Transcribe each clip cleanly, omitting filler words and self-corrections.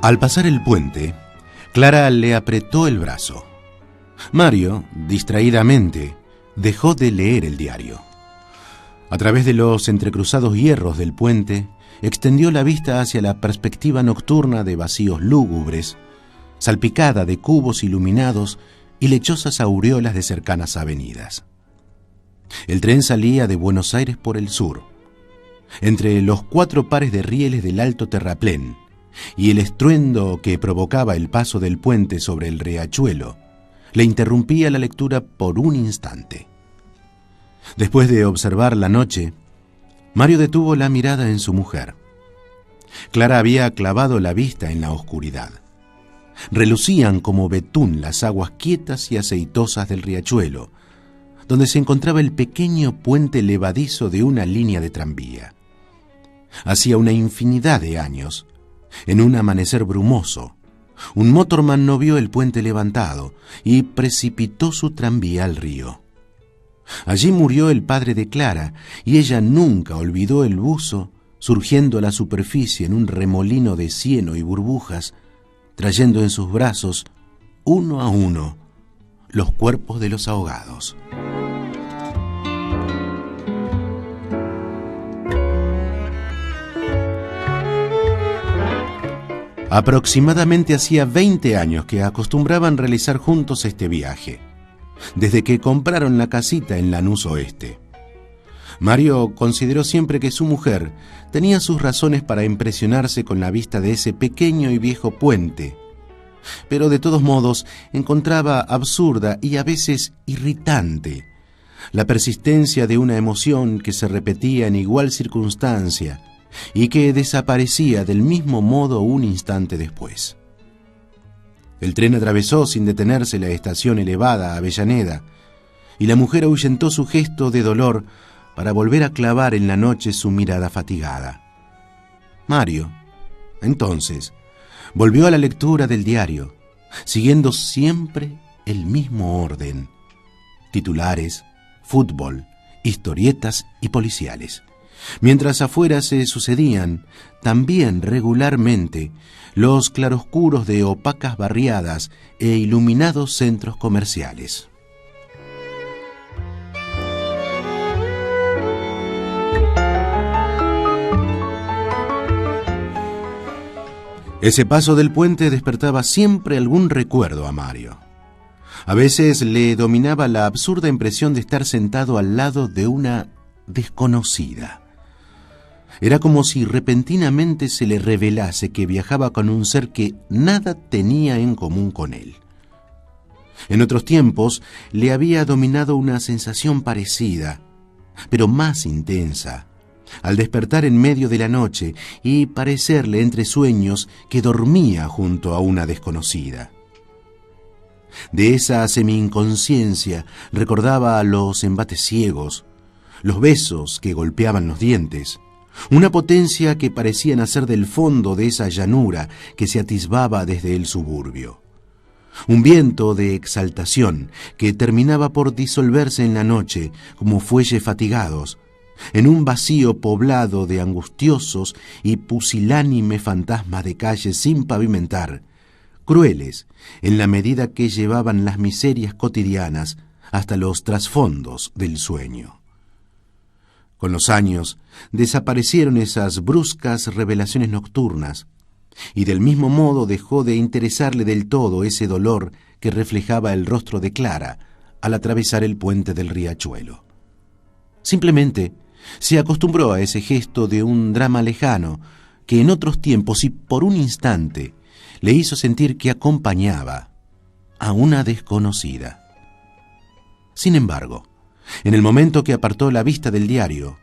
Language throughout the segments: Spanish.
Al pasar el puente, Clara le apretó el brazo. Mario, distraídamente, dejó de leer el diario. A través de los entrecruzados hierros del puente, extendió la vista hacia la perspectiva nocturna de vacíos lúgubres, salpicada de cubos iluminados y lechosas aureolas de cercanas avenidas. El tren salía de Buenos Aires por el sur. Entre los 4 pares de rieles del alto terraplén y el estruendo que provocaba el paso del puente sobre el riachuelo, le interrumpía la lectura por un instante. Después de observar la noche, Mario detuvo la mirada en su mujer. Clara había clavado la vista en la oscuridad. Relucían como betún las aguas quietas y aceitosas del riachuelo, donde se encontraba el pequeño puente levadizo de una línea de tranvía. Hacía una infinidad de años, en un amanecer brumoso, un motorman no vio el puente levantado y precipitó su tranvía al río. Allí murió el padre de Clara y ella nunca olvidó el buzo surgiendo a la superficie en un remolino de cieno y burbujas, trayendo en sus brazos, uno a uno, los cuerpos de los ahogados. Aproximadamente hacía 20 años que acostumbraban realizar juntos este viaje, desde que compraron la casita en Lanús Oeste. Mario consideró siempre que su mujer tenía sus razones para impresionarse con la vista de ese pequeño y viejo puente, pero de todos modos encontraba absurda y a veces irritante la persistencia de una emoción que se repetía en igual circunstancia y que desaparecía del mismo modo un instante después. El tren atravesó sin detenerse la estación elevada a Avellaneda, y la mujer ahuyentó su gesto de dolor para volver a clavar en la noche su mirada fatigada. Mario, entonces, volvió a la lectura del diario, siguiendo siempre el mismo orden: titulares, fútbol, historietas y policiales. Mientras afuera se sucedían, también regularmente, los claroscuros de opacas barriadas e iluminados centros comerciales. Ese paso del puente despertaba siempre algún recuerdo a Mario. A veces le dominaba la absurda impresión de estar sentado al lado de una desconocida. Era como si repentinamente se le revelase que viajaba con un ser que nada tenía en común con él. En otros tiempos le había dominado una sensación parecida, pero más intensa, al despertar en medio de la noche y parecerle entre sueños que dormía junto a una desconocida. De esa semi-inconsciencia recordaba los embates ciegos, los besos que golpeaban los dientes, una potencia que parecía nacer del fondo de esa llanura que se atisbaba desde el suburbio. Un viento de exaltación que terminaba por disolverse en la noche como fuelles fatigados, en un vacío poblado de angustiosos y pusilánime fantasmas de calles sin pavimentar, crueles en la medida que llevaban las miserias cotidianas hasta los trasfondos del sueño. Con los años desaparecieron esas bruscas revelaciones nocturnas, y del mismo modo dejó de interesarle del todo ese dolor que reflejaba el rostro de Clara al atravesar el puente del riachuelo. Simplemente se acostumbró a ese gesto de un drama lejano que en otros tiempos y por un instante le hizo sentir que acompañaba a una desconocida. Sin embargo, en el momento que apartó la vista del diario,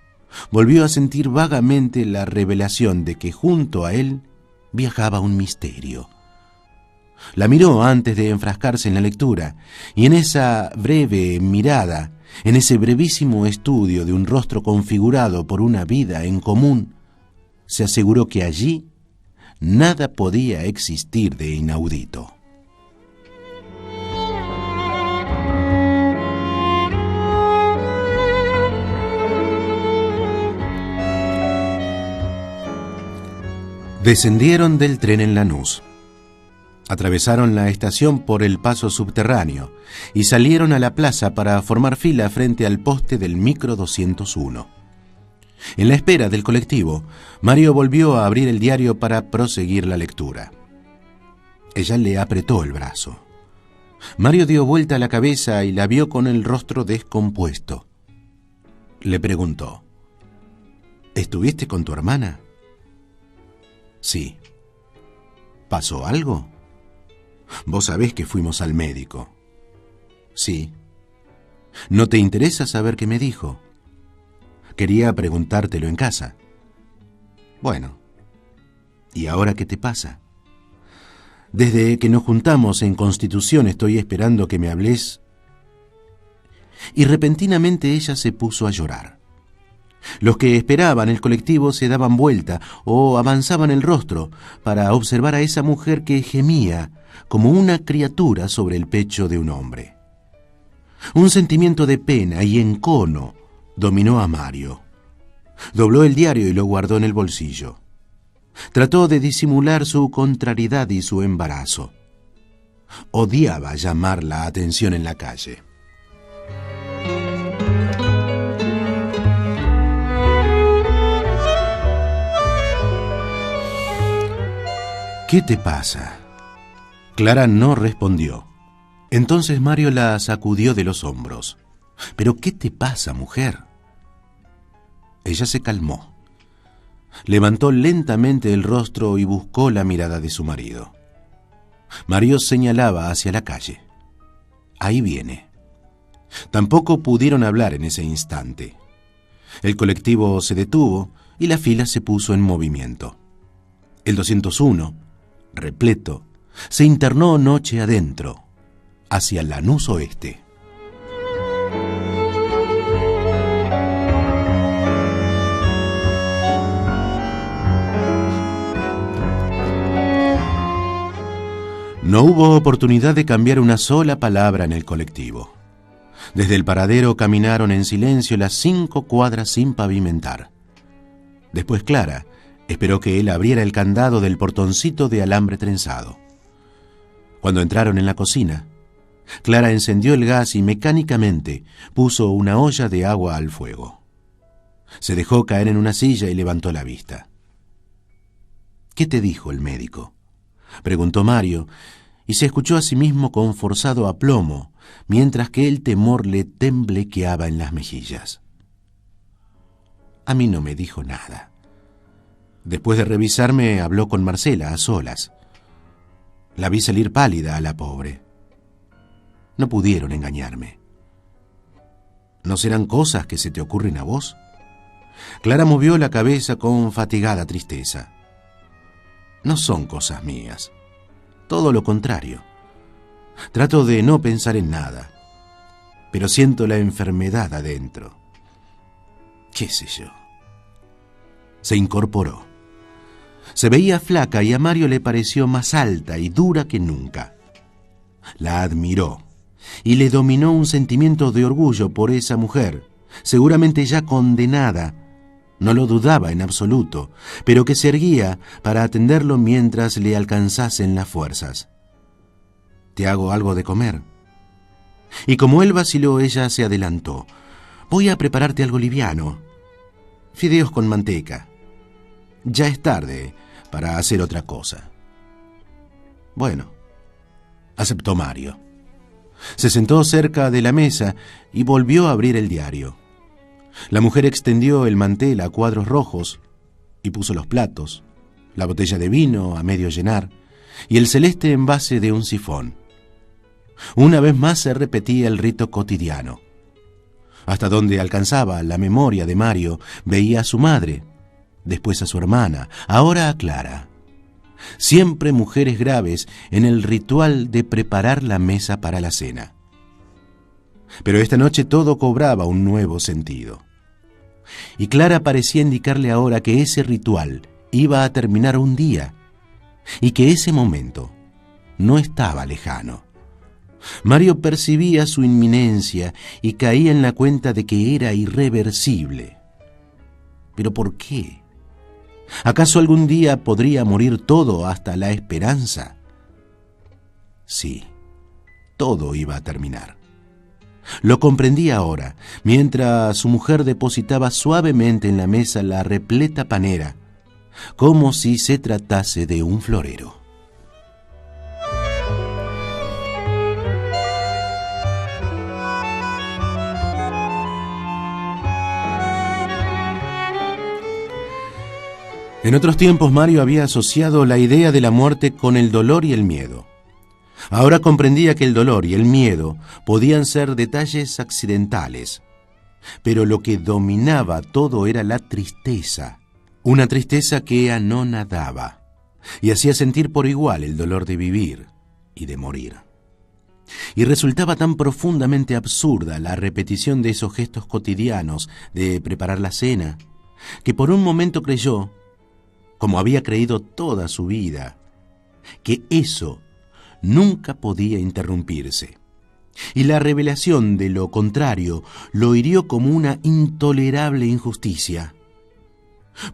volvió a sentir vagamente la revelación de que junto a él viajaba un misterio. La miró antes de enfrascarse en la lectura, y en esa breve mirada, en ese brevísimo estudio de un rostro configurado por una vida en común, se aseguró que allí nada podía existir de inaudito. Descendieron del tren en Lanús. Atravesaron la estación por el paso subterráneo y salieron a la plaza para formar fila frente al poste del micro 201. En la espera del colectivo, Mario volvió a abrir el diario para proseguir la lectura. Ella le apretó el brazo. Mario dio vuelta la cabeza y la vio con el rostro descompuesto. Le preguntó: ¿estuviste con tu hermana? Sí. ¿Pasó algo? Vos sabés que fuimos al médico. Sí. ¿No te interesa saber qué me dijo? Quería preguntártelo en casa. Bueno, ¿y ahora qué te pasa? Desde que nos juntamos en Constitución estoy esperando que me hables. Y repentinamente ella se puso a llorar. Los que esperaban el colectivo se daban vuelta o avanzaban el rostro para observar a esa mujer que gemía como una criatura sobre el pecho de un hombre. Un sentimiento de pena y encono dominó a Mario. Dobló el diario y lo guardó en el bolsillo. Trató de disimular su contrariedad y su embarazo. Odiaba llamar la atención en la calle. ¿Qué te pasa? Clara no respondió. Entonces Mario la sacudió de los hombros. ¿Pero qué te pasa, mujer? Ella se calmó. Levantó lentamente el rostro y buscó la mirada de su marido. Mario señalaba hacia la calle. Ahí viene. Tampoco pudieron hablar en ese instante. El colectivo se detuvo y la fila se puso en movimiento. El 201, repleto, se internó noche adentro, hacia Lanús Oeste. No hubo oportunidad de cambiar una sola palabra en el colectivo. Desde el paradero caminaron en silencio las 5 cuadras sin pavimentar. Después Clara esperó que él abriera el candado del portoncito de alambre trenzado. Cuando entraron en la cocina, Clara encendió el gas y mecánicamente puso una olla de agua al fuego. Se dejó caer en una silla y levantó la vista. ¿Qué te dijo el médico?, preguntó Mario, y se escuchó a sí mismo con forzado aplomo, mientras que el temor le temblequeaba en las mejillas. A mí no me dijo nada. Después de revisarme, habló con Marcela a solas. La vi salir pálida a la pobre. No pudieron engañarme. ¿No serán cosas que se te ocurren a vos? Clara movió la cabeza con fatigada tristeza. No son cosas mías. Todo lo contrario. Trato de no pensar en nada, pero siento la enfermedad adentro. ¿Qué sé yo? Se incorporó. Se veía flaca y a Mario le pareció más alta y dura que nunca. La admiró y le dominó un sentimiento de orgullo por esa mujer, seguramente ya condenada. No lo dudaba en absoluto, pero que se erguía para atenderlo mientras le alcanzasen las fuerzas. ¿Te hago algo de comer? Y como él vaciló, ella se adelantó. Voy a prepararte algo liviano. Fideos con manteca. Ya es tarde para hacer otra cosa. Bueno, aceptó Mario. Se sentó cerca de la mesa y volvió a abrir el diario. La mujer extendió el mantel a cuadros rojos y puso los platos, la botella de vino a medio llenar y el celeste envase de un sifón. Una vez más se repetía el rito cotidiano. Hasta donde alcanzaba la memoria de Mario, veía a su madre, después a su hermana, ahora a Clara. Siempre mujeres graves en el ritual de preparar la mesa para la cena. Pero esta noche todo cobraba un nuevo sentido. Y Clara parecía indicarle ahora que ese ritual iba a terminar un día y que ese momento no estaba lejano. Mario percibía su inminencia y caía en la cuenta de que era irreversible. ¿Pero por qué? ¿Acaso algún día podría morir todo hasta la esperanza? Sí, todo iba a terminar. Lo comprendía ahora, mientras su mujer depositaba suavemente en la mesa la repleta panera, como si se tratase de un florero. En otros tiempos Mario había asociado la idea de la muerte con el dolor y el miedo. Ahora comprendía que el dolor y el miedo podían ser detalles accidentales, pero lo que dominaba todo era la tristeza, una tristeza que anonadaba y hacía sentir por igual el dolor de vivir y de morir. Y resultaba tan profundamente absurda la repetición de esos gestos cotidianos de preparar la cena, que por un momento creyó, como había creído toda su vida, que eso nunca podía interrumpirse. Y la revelación de lo contrario lo hirió como una intolerable injusticia.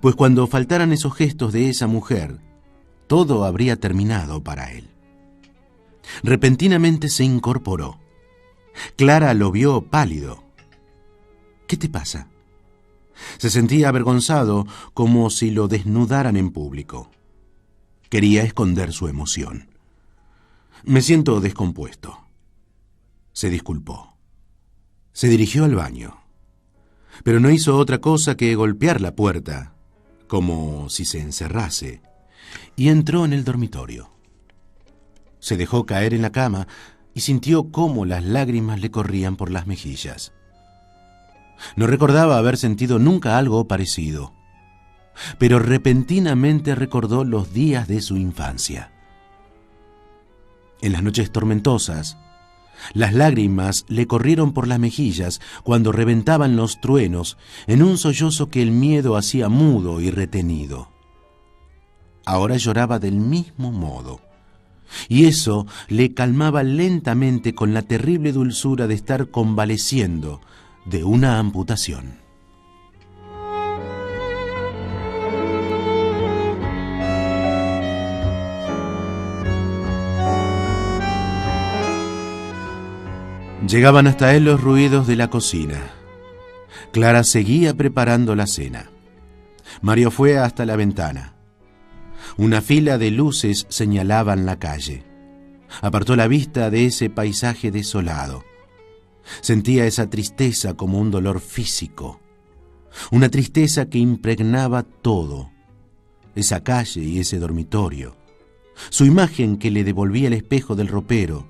Pues cuando faltaran esos gestos de esa mujer, todo habría terminado para él. Repentinamente se incorporó. Clara lo vio pálido. ¿Qué te pasa? Se sentía avergonzado, como si lo desnudaran en público. Quería esconder su emoción. Me siento descompuesto. Se disculpó. Se dirigió al baño, pero no hizo otra cosa que golpear la puerta, como si se encerrase, y entró en el dormitorio. Se dejó caer en la cama y sintió cómo las lágrimas le corrían por las mejillas. No recordaba haber sentido nunca algo parecido, pero repentinamente recordó los días de su infancia. En las noches tormentosas, las lágrimas le corrieron por las mejillas cuando reventaban los truenos en un sollozo que el miedo hacía mudo y retenido. Ahora lloraba del mismo modo, y eso le calmaba lentamente con la terrible dulzura de estar convaleciendo de una amputación. Llegaban hasta él los ruidos de la cocina. Clara seguía preparando la cena. Mario fue hasta la ventana. Una fila de luces señalaban la calle. Apartó la vista de ese paisaje desolado. Sentía esa tristeza como un dolor físico, una tristeza que impregnaba todo, esa calle y ese dormitorio, su imagen que le devolvía el espejo del ropero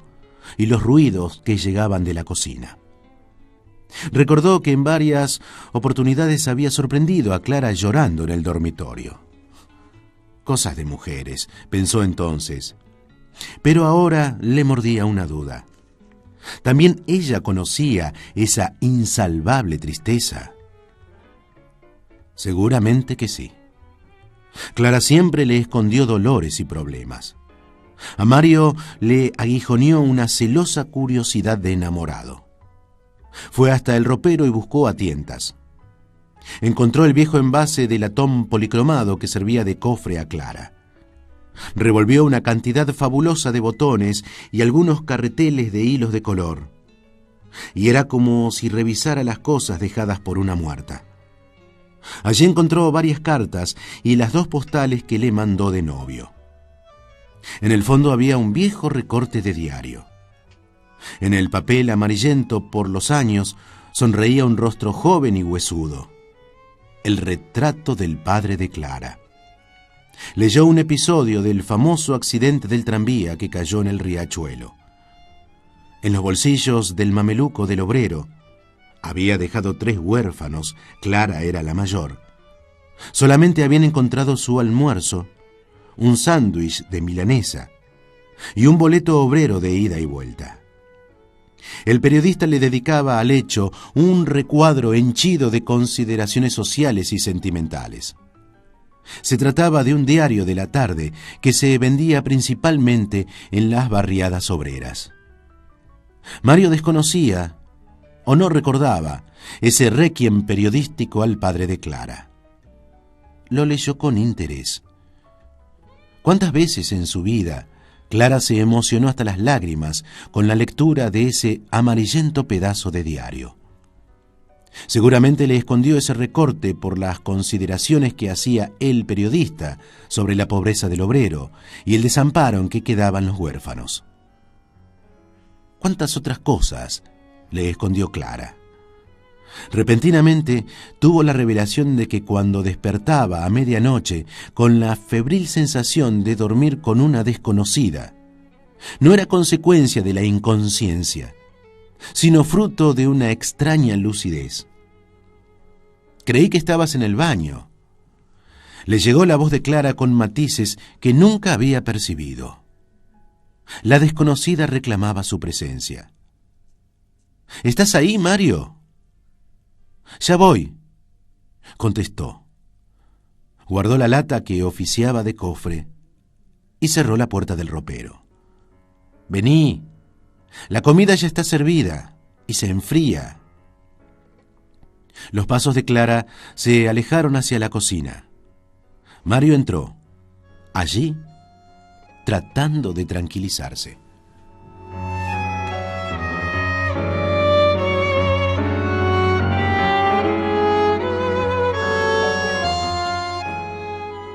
y los ruidos que llegaban de la cocina. Recordó que en varias oportunidades había sorprendido a Clara llorando en el dormitorio. Cosas de mujeres, pensó entonces, pero ahora le mordía una duda. ¿También ella conocía esa insalvable tristeza? Seguramente que sí. Clara siempre le escondió dolores y problemas. A Mario le aguijoneó una celosa curiosidad de enamorado. Fue hasta el ropero y buscó a tientas. Encontró el viejo envase de latón policromado que servía de cofre a Clara. Revolvió una cantidad fabulosa de botones y algunos carreteles de hilos de color. Y era como si revisara las cosas dejadas por una muerta. Allí encontró varias cartas y las 2 postales que le mandó de novio. En el fondo había un viejo recorte de diario. En el papel amarillento por los años sonreía un rostro joven y huesudo. El retrato del padre de Clara. Leyó un episodio del famoso accidente del tranvía que cayó en el riachuelo. En los bolsillos del mameluco del obrero había dejado 3 huérfanos, Clara era la mayor. Solamente habían encontrado su almuerzo, un sándwich de milanesa y un boleto obrero de ida y vuelta. El periodista le dedicaba al hecho un recuadro henchido de consideraciones sociales y sentimentales. Se trataba de un diario de la tarde que se vendía principalmente en las barriadas obreras. Mario desconocía, o no recordaba, ese requiem periodístico al padre de Clara. Lo leyó con interés. ¿Cuántas veces en su vida Clara se emocionó hasta las lágrimas con la lectura de ese amarillento pedazo de diario. Seguramente le escondió ese recorte por las consideraciones que hacía el periodista sobre la pobreza del obrero y el desamparo en que quedaban los huérfanos. ¿Cuántas otras cosas le escondió Clara? Repentinamente tuvo la revelación de que cuando despertaba a medianoche con la febril sensación de dormir con una desconocida, no era consecuencia de la inconsciencia, sino fruto de una extraña lucidez. Creí que estabas en el baño. Le llegó la voz de Clara con matices que nunca había percibido. La desconocida reclamaba su presencia. ¿Estás ahí, Mario? Ya voy, contestó. Guardó la lata que oficiaba de cofre y cerró la puerta del ropero. Vení, la comida ya está servida y se enfría. Los pasos de Clara se alejaron hacia la cocina. Mario entró, allí, tratando de tranquilizarse.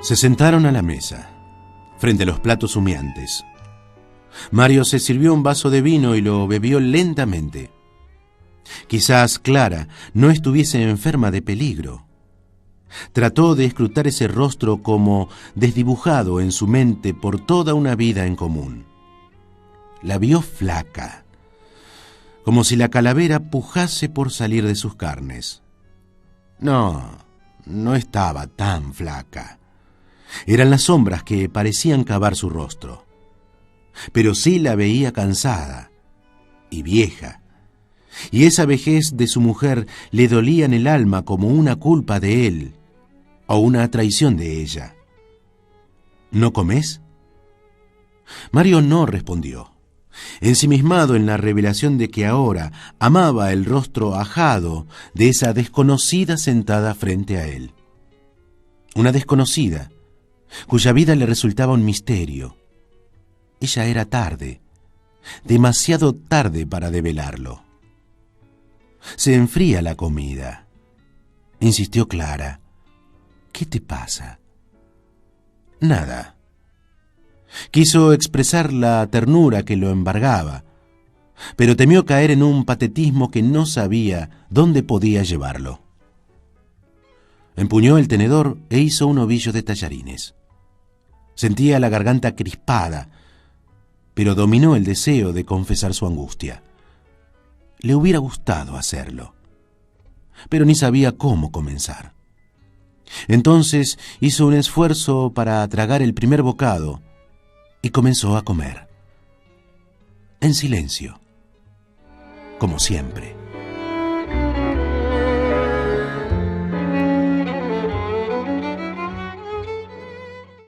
Se sentaron a la mesa, frente a los platos humeantes. Mario se sirvió un vaso de vino y lo bebió lentamente. Quizás Clara no estuviese enferma de peligro. Trató de escrutar ese rostro como desdibujado en su mente por toda una vida en común. La vio flaca, como si la calavera pujase por salir de sus carnes. No estaba tan flaca. Eran las sombras que parecían cavar su rostro. Pero sí la veía cansada y vieja, y esa vejez de su mujer le dolía en el alma como una culpa de él o una traición de ella. ¿No comés? Mario no respondió, ensimismado en la revelación de que ahora amaba el rostro ajado de esa desconocida sentada frente a él. Una desconocida cuya vida le resultaba un misterio. Ella era tarde, demasiado tarde para develarlo. Se enfría la comida, insistió Clara. ¿Qué te pasa? Nada. Quiso expresar la ternura que lo embargaba, pero temió caer en un patetismo que no sabía dónde podía llevarlo. Empuñó el tenedor e hizo un ovillo de tallarines. Sentía la garganta crispada, pero dominó el deseo de confesar su angustia. Le hubiera gustado hacerlo, pero ni sabía cómo comenzar. Entonces hizo un esfuerzo para tragar el primer bocado y comenzó a comer. En silencio, como siempre.